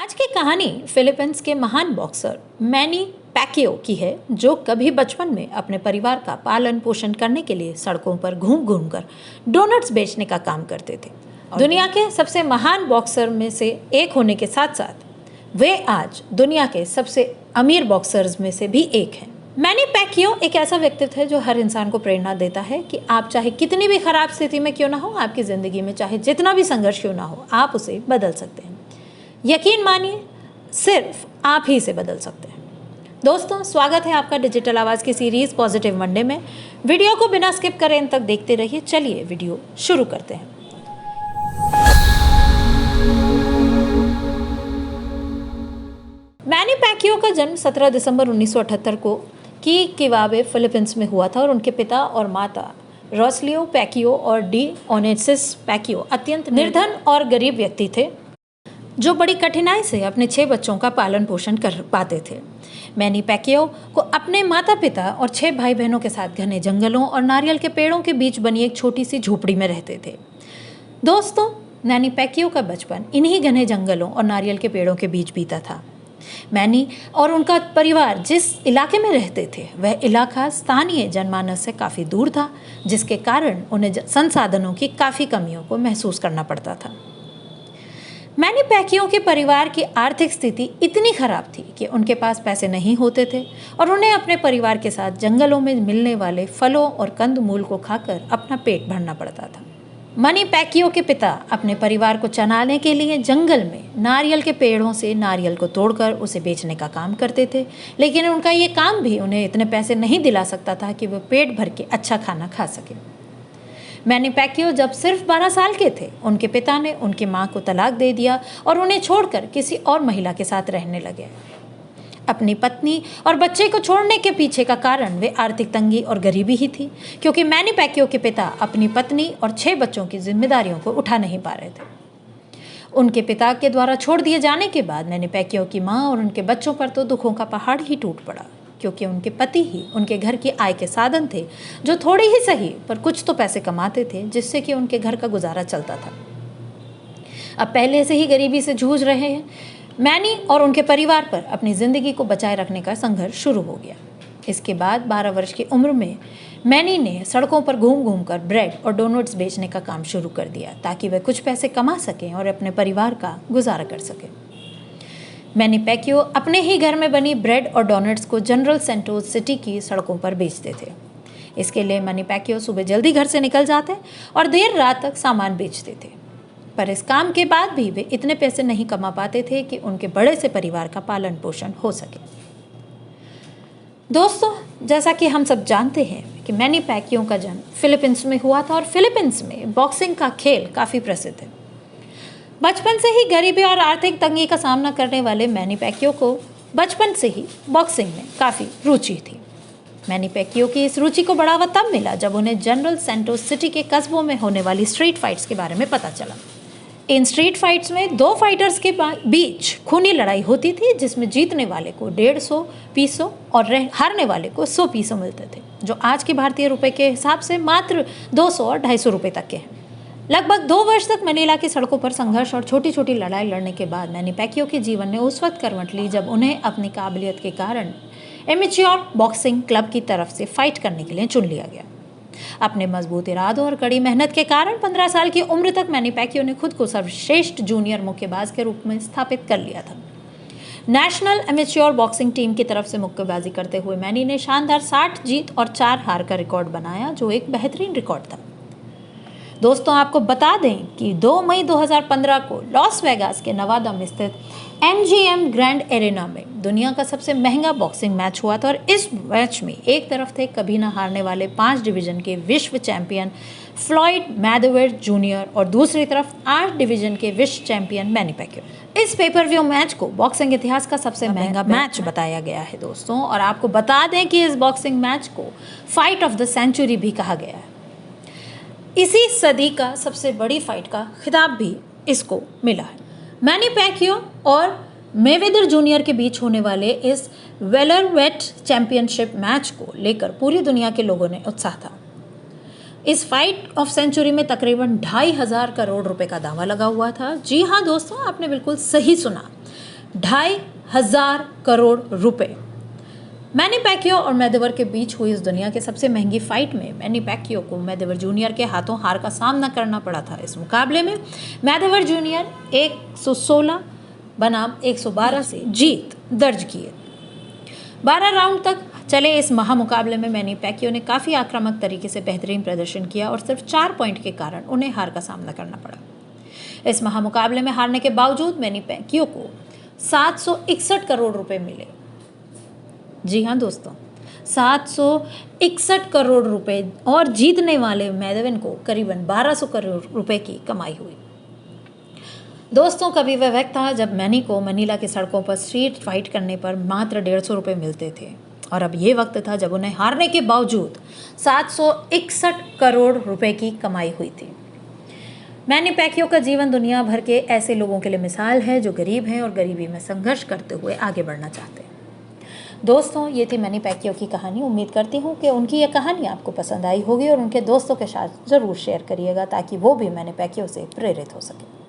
आज की कहानी फिलीपींस के महान बॉक्सर मैनी पैक्वियो की है, जो कभी बचपन में अपने परिवार का पालन पोषण करने के लिए सड़कों पर घूम घूम कर डोनट्स बेचने का काम करते थे। दुनिया के सबसे महान बॉक्सर में से एक होने के साथ साथ वे आज दुनिया के सबसे अमीर बॉक्सर्स में से भी एक हैं। मैनी पैक्वियो एक ऐसा व्यक्तित्व है जो हर इंसान को प्रेरणा देता है कि आप चाहे कितनी भी खराब स्थिति में क्यों ना हो, आपकी ज़िंदगी में चाहे जितना भी संघर्ष क्यों ना हो, आप उसे बदल सकते हैं। यकीन मानिए, सिर्फ आप ही इसे बदल सकते हैं। दोस्तों, स्वागत है आपका डिजिटल आवाज़ की सीरीज़ पॉजिटिव मंडे में। वीडियो को बिना स्किप करें अंत तक देखते रहिए। चलिए वीडियो शुरू करते हैं। मैनी पैक्वियो का जन्म 17 दिसंबर 1978 को किवाबे फिलीपींस में हुआ था और उनके पिता और माता रोसलियो पैक्वियो और डी ओनेसिस पैक्वियो अत्यंत निर्धन और गरीब व्यक्ति थे, जो बड़ी कठिनाई से अपने 6 बच्चों का पालन पोषण कर पाते थे। मैनी पैक्वियो को अपने माता पिता और 6 भाई बहनों के साथ घने जंगलों और नारियल के पेड़ों के बीच बनी एक छोटी सी झोपड़ी में रहते थे। दोस्तों, मैनी पैक्वियो का बचपन इन्हीं घने जंगलों और नारियल के पेड़ों के बीच बीता था। मैनी और उनका परिवार जिस इलाके में रहते थे, वह इलाका स्थानीय जनमानस से काफ़ी दूर था, जिसके कारण उन्हें संसाधनों की काफ़ी कमियों को महसूस करना पड़ता था। मैनी पैक्वियो के परिवार की आर्थिक स्थिति इतनी खराब थी कि उनके पास पैसे नहीं होते थे और उन्हें अपने परिवार के साथ जंगलों में मिलने वाले फलों और कंदमूल को खाकर अपना पेट भरना पड़ता था। मैनी पैक्वियो के पिता अपने परिवार को चलाने के लिए जंगल में नारियल के पेड़ों से नारियल को तोड़कर उसे बेचने का काम करते थे, लेकिन उनका ये काम भी उन्हें इतने पैसे नहीं दिला सकता था कि वे पेट भर के अच्छा खाना खा सकें। मैनी पैक्वियो जब सिर्फ 12 साल के थे, उनके पिता ने उनकी मां को तलाक दे दिया और उन्हें छोड़कर किसी और महिला के साथ रहने लगे। अपनी पत्नी और बच्चे को छोड़ने के पीछे का कारण वे आर्थिक तंगी और गरीबी ही थी, क्योंकि मैनी पैक्वियो के पिता अपनी पत्नी और 6 बच्चों की जिम्मेदारियों को उठा नहीं पा रहे थे। उनके पिता के द्वारा छोड़ दिए जाने के बाद मैनी पैक्वियो की माँ और उनके बच्चों पर तो दुखों का पहाड़ ही टूट पड़ा, क्योंकि उनके पति ही उनके घर की आय के साधन थे, जो थोड़ी ही सही पर कुछ तो पैसे कमाते थे, जिससे कि उनके घर का गुजारा चलता था। अब पहले से ही गरीबी से जूझ रहे हैं मैनी और उनके परिवार पर अपनी ज़िंदगी को बचाए रखने का संघर्ष शुरू हो गया। इसके बाद 12 वर्ष की उम्र में मैनी ने सड़कों पर घूम घूम कर ब्रेड और डोनट्स बेचने का काम शुरू कर दिया, ताकि वह कुछ पैसे कमा सकें और अपने परिवार का गुजारा कर सकें। मैनी पैक्वियो अपने ही घर में बनी ब्रेड और डोनट्स को जनरल सेंटोस सिटी की सड़कों पर बेचते थे। इसके लिए मैनी पैक्वियो सुबह जल्दी घर से निकल जाते और देर रात तक सामान बेचते थे, पर इस काम के बाद भी वे इतने पैसे नहीं कमा पाते थे कि उनके बड़े से परिवार का पालन पोषण हो सके। दोस्तों, जैसा कि हम सब जानते हैं कि मैनी पैक्वियो का जन्म फिलीपींस में हुआ था और फिलीपींस में बॉक्सिंग का खेल काफ़ी प्रसिद्ध है। बचपन से ही गरीबी और आर्थिक तंगी का सामना करने वाले मैनी पैक्वियो को बचपन से ही बॉक्सिंग में काफ़ी रुचि थी। मैनी पैक्वियो की इस रुचि को बढ़ावा तब मिला जब उन्हें जनरल सेंटोस सिटी के कस्बों में होने वाली स्ट्रीट फाइट्स के बारे में पता चला। इन स्ट्रीट फाइट्स में 2 फाइटर्स के बीच खूनी लड़ाई होती थी, जिसमें जीतने वाले को 150 पीसों और हारने वाले को 100 पीसों मिलते थे, जो आज के भारतीय रुपए के हिसाब से मात्र 200 और 250 रुपये तक के हैं। लगभग 2 वर्ष तक मनीला की सड़कों पर संघर्ष और छोटी छोटी लड़ाई लड़ने के बाद मैनी पैक्वियो के जीवन ने उस वक्त करवट ली जब उन्हें अपनी काबिलियत के कारण एमेच्योर बॉक्सिंग क्लब की तरफ से फाइट करने के लिए चुन लिया गया। अपने मजबूत इरादों और कड़ी मेहनत के कारण 15 साल की उम्र तक मैनी पैक्वियो ने खुद को सर्वश्रेष्ठ जूनियर मुक्केबाज के रूप में स्थापित कर लिया था। नेशनल एमेच्योर बॉक्सिंग टीम की तरफ से मुक्केबाजी करते हुए मैनी ने शानदार 60 जीत और 4 हार का रिकॉर्ड बनाया, जो एक बेहतरीन रिकॉर्ड था। दोस्तों, आपको बता दें कि 2 मई 2015 को लॉस वेगास के नवादा में स्थित MGM ग्रैंड एरेना में दुनिया का सबसे महंगा बॉक्सिंग मैच हुआ था और इस मैच में एक तरफ थे कभी ना हारने वाले 5 डिवीजन के विश्व चैंपियन फ्लॉयड मैथवेदर जूनियर और दूसरी तरफ 8 डिवीजन के विश्व चैंपियन मैनी पैक्वियो। इस पेपर व्यू मैच को बॉक्सिंग इतिहास का सबसे महंगा मैच बताया गया है दोस्तों, और आपको बता दें कि इस बॉक्सिंग मैच को फाइट ऑफ द सेंचुरी भी कहा गया है। इसी सदी का सबसे बड़ी फाइट का खिताब भी इसको मिला है। मैनी पैक्वियो और मेवेदर जूनियर के बीच होने वाले इस वेलरवेट चैंपियनशिप मैच को लेकर पूरी दुनिया के लोगों ने उत्साह था। इस फाइट ऑफ सेंचुरी में तकरीबन 2,500 करोड़ रुपए का दावा लगा हुआ था। जी हाँ दोस्तों, आपने बिल्कुल सही सुना। 2,500 करोड़ रुपए। मैनी पैक्यो और मैदेवर के बीच हुई इस दुनिया के सबसे महंगी फाइट में मैनी पैक्यो को मैदेवर जूनियर के हाथों हार का सामना करना पड़ा था। इस मुकाबले में मैदेवर जूनियर 116 बनाम 112 से जीत दर्ज किए। 12 राउंड तक चले इस महामुकाबले में मैनी पैक्यो ने काफ़ी आक्रामक तरीके से बेहतरीन प्रदर्शन किया और सिर्फ 4 पॉइंट के कारण उन्हें हार का सामना करना पड़ा। इस महामुकाबले में हारने के बावजूद मैनी पैक्यो को 761 करोड़ रुपए मिले। जी हाँ दोस्तों, 761 करोड़ रुपए और जीतने वाले मैदेवन को करीबन 1200 करोड़ रुपए की कमाई हुई। दोस्तों, कभी वह वक्त था जब मैनी को मनीला की सड़कों पर स्ट्रीट फाइट करने पर मात्र 150 रुपये मिलते थे और अब ये वक्त था जब उन्हें हारने के बावजूद 761 करोड़ रुपए की कमाई हुई थी। मैनी पैक्यो का जीवन दुनिया भर के ऐसे लोगों के लिए मिसाल है जो गरीब हैं और गरीबी में संघर्ष करते हुए आगे बढ़ना चाहते हैं। दोस्तों, ये थी मैनी पैक्यो की कहानी। उम्मीद करती हूँ कि उनकी यह कहानी आपको पसंद आई होगी और उनके दोस्तों के साथ ज़रूर शेयर करिएगा ताकि वो भी मैनी पैक्यो से प्रेरित हो सके।